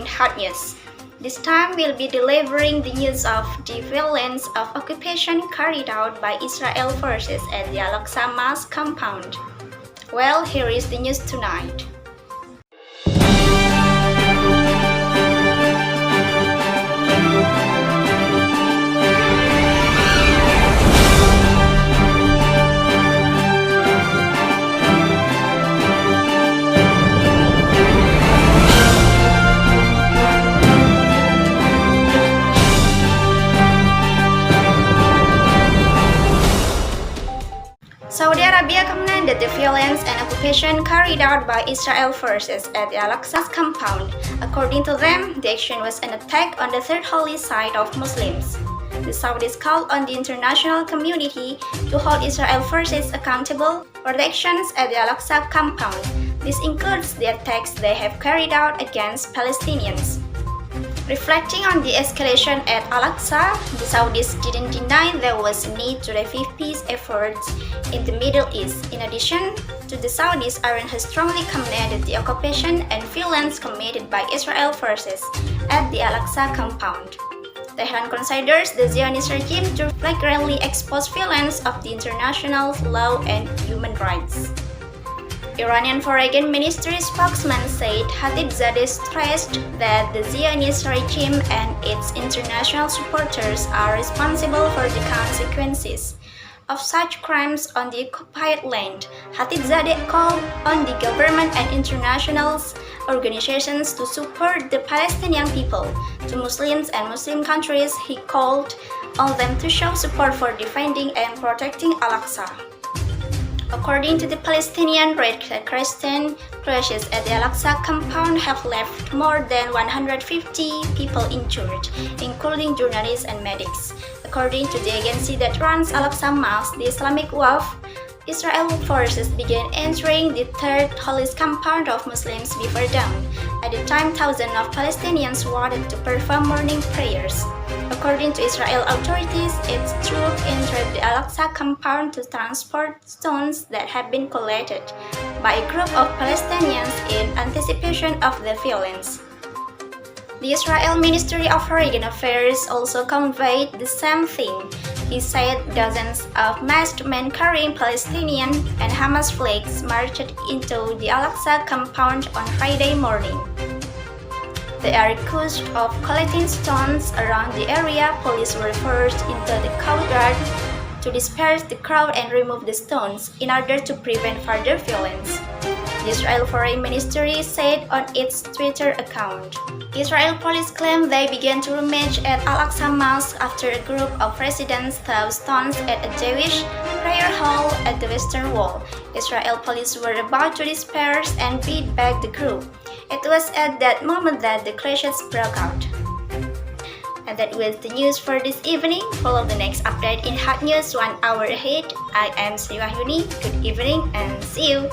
Hot News. This time we'll be delivering the news of the violence of occupation carried out by Israel forces at the Al-Aqsa Mosque compound. Well, here is the news tonight. Saudi Arabia condemned the violence and occupation carried out by Israel forces at the Al-Aqsa compound. According to them, the action was an attack on the third holy site of Muslims. The Saudis called on the international community to hold Israel forces accountable for the actions at the Al-Aqsa compound. This includes the attacks they have carried out against Palestinians. Reflecting on the escalation at Al-Aqsa, the Saudis didn't deny there was a need to revive peace efforts in the Middle East. In addition to the Saudis, Iran has strongly condemned the occupation and violence committed by Israel forces at the Al-Aqsa compound. Tehran considers the Zionist regime to flagrantly expose violence of the international law and human rights. Iranian Foreign Ministry spokesman said Khatibzadeh stressed that the Zionist regime and its international supporters are responsible for the consequences of such crimes on the occupied land. Khatibzadeh called on the government and international organizations to support the Palestinian people. To Muslims and Muslim countries, he called on them to show support for defending and protecting Al-Aqsa. According to the Palestinian Red Crescent, clashes at the Al-Aqsa compound have left more than 150 people injured, including journalists and medics. According to the agency that runs Al-Aqsa Mosque, the Islamic Waqf, Israel forces began entering the third holiest compound of Muslims before dawn. At the time, thousands of Palestinians wanted to perform morning prayers. According to Israel authorities, its troops entered the Al-Aqsa compound to transport stones that had been collected by a group of Palestinians in anticipation of the violence. The Israel Ministry of Foreign Affairs also conveyed the same thing. He said dozens of masked men carrying Palestinian and Hamas flags marched into the Al-Aqsa compound on Friday morning. They are accused of collecting stones around the area. Police were forced into the courtyard to disperse the crowd and remove the stones in order to prevent further violence, the Israel Foreign Ministry said on its Twitter account. Israel police claim they began to rummage at Al-Aqsa Mosque after a group of residents threw stones at a Jewish prayer hall at the western wall. Israel police were about to disperse and beat back the group. It was at that moment that the clashes broke out. And that was the news for this evening. Follow the next update in Hot News 1 hour ahead. I am Wahyuni. Good evening and see you.